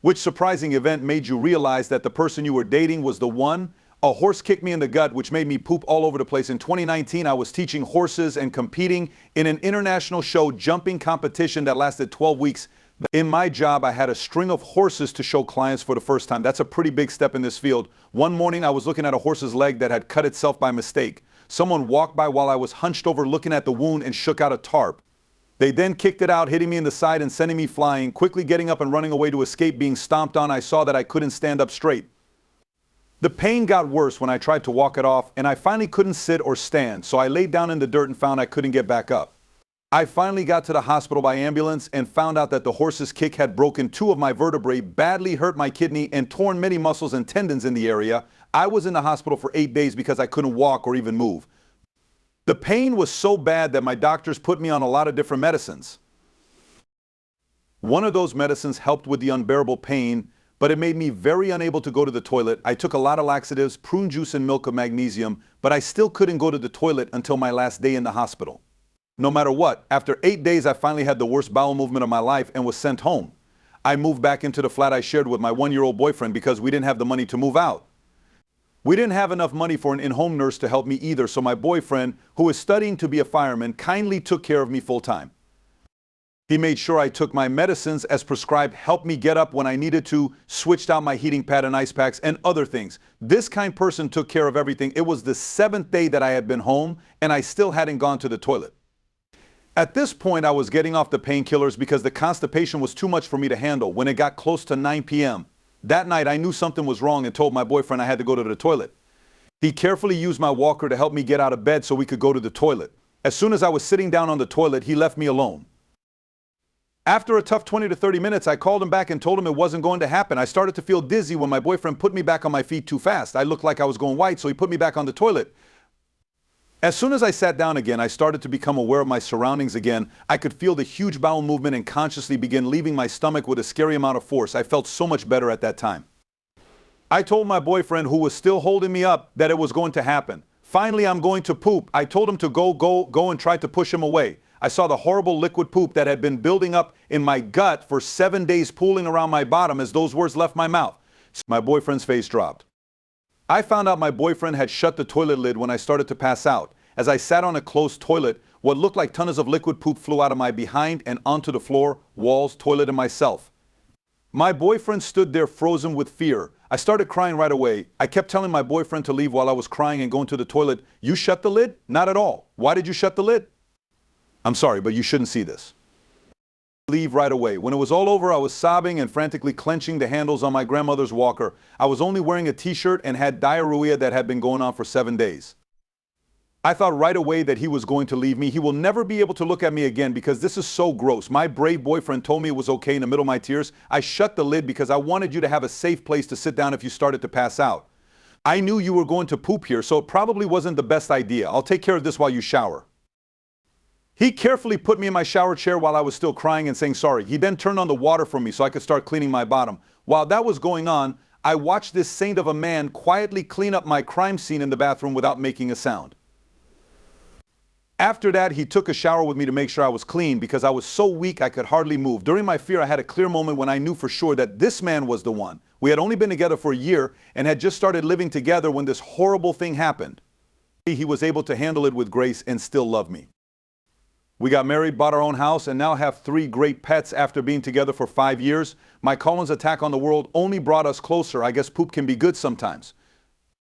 Which surprising event made you realize that the person you were dating was the one? A horse kicked me in the gut, which made me poop all over the place. In 2019, I was teaching horses and competing in an international show jumping competition that lasted 12 weeks. In my job, I had a string of horses to show clients for the first time. That's a pretty big step in this field. One morning, I was looking at a horse's leg that had cut itself by mistake. Someone walked by while I was hunched over looking at the wound and shook out a tarp. They then kicked it out, hitting me in the side and sending me flying. Quickly getting up and running away to escape being stomped on, I saw that I couldn't stand up straight. The pain got worse when I tried to walk it off, and I finally couldn't sit or stand, so I laid down in the dirt and found I couldn't get back up. I finally got to the hospital by ambulance and found out that the horse's kick had broken 2 of my vertebrae, badly hurt my kidney, and torn many muscles and tendons in the area. I was in the hospital for 8 days because I couldn't walk or even move. The pain was so bad that my doctors put me on a lot of different medicines. One of those medicines helped with the unbearable pain, but it made me very unable to go to the toilet. I took a lot of laxatives, prune juice and milk of magnesium, but I still couldn't go to the toilet until my last day in the hospital. No matter what, after 8 days I finally had the worst bowel movement of my life and was sent home. I moved back into the flat I shared with my 1-year-old boyfriend because we didn't have the money to move out. We didn't have enough money for an in-home nurse to help me either, so my boyfriend, who was studying to be a fireman, kindly took care of me full-time. He made sure I took my medicines as prescribed, helped me get up when I needed to, switched out my heating pad and ice packs, and other things. This kind person took care of everything. It was the 7th day that I had been home, and I still hadn't gone to the toilet. At this point, I was getting off the painkillers because the constipation was too much for me to handle. When it got close to 9 p.m., that night I knew something was wrong and told my boyfriend I had to go to the toilet. He carefully used my walker to help me get out of bed so we could go to the toilet. As soon as I was sitting down on the toilet, he left me alone. After a tough 20 to 30 minutes, I called him back and told him it wasn't going to happen. I started to feel dizzy when my boyfriend put me back on my feet too fast. I looked like I was going white, so he put me back on the toilet. As soon as I sat down again, I started to become aware of my surroundings again. I could feel the huge bowel movement and consciously begin leaving my stomach with a scary amount of force. I felt so much better at that time. I told my boyfriend, who was still holding me up, that it was going to happen. Finally, I'm going to poop. I told him to go and tried to push him away. I saw the horrible liquid poop that had been building up in my gut for 7 days, pooling around my bottom as those words left my mouth. My boyfriend's face dropped. I found out my boyfriend had shut the toilet lid when I started to pass out. As I sat on a closed toilet, what looked like tons of liquid poop flew out of my behind and onto the floor, walls, toilet, and myself. My boyfriend stood there frozen with fear. I started crying right away. I kept telling my boyfriend to leave while I was crying and going to the toilet. You shut the lid? Not at all. Why did you shut the lid? I'm sorry, but you shouldn't see this. Leave right away. When it was all over, I was sobbing and frantically clenching the handles on my grandmother's walker. I was only wearing a t-shirt and had diarrhea that had been going on for 7 days. I thought right away that he was going to leave me. He will never be able to look at me again because this is so gross. My brave boyfriend told me it was okay in the middle of my tears. I shut the lid because I wanted you to have a safe place to sit down if you started to pass out. I knew you were going to poop here, so it probably wasn't the best idea. I'll take care of this while you shower. He carefully put me in my shower chair while I was still crying and saying sorry. He then turned on the water for me so I could start cleaning my bottom. While that was going on, I watched this saint of a man quietly clean up my crime scene in the bathroom without making a sound. After that, he took a shower with me to make sure I was clean because I was so weak I could hardly move. During my fear, I had a clear moment when I knew for sure that this man was the one. We had only been together for a year and had just started living together when this horrible thing happened. He was able to handle it with grace and still love me. We got married, bought our own house, and now have 3 great pets after being together for 5 years. My Collins attack on the world only brought us closer. I guess poop can be good sometimes.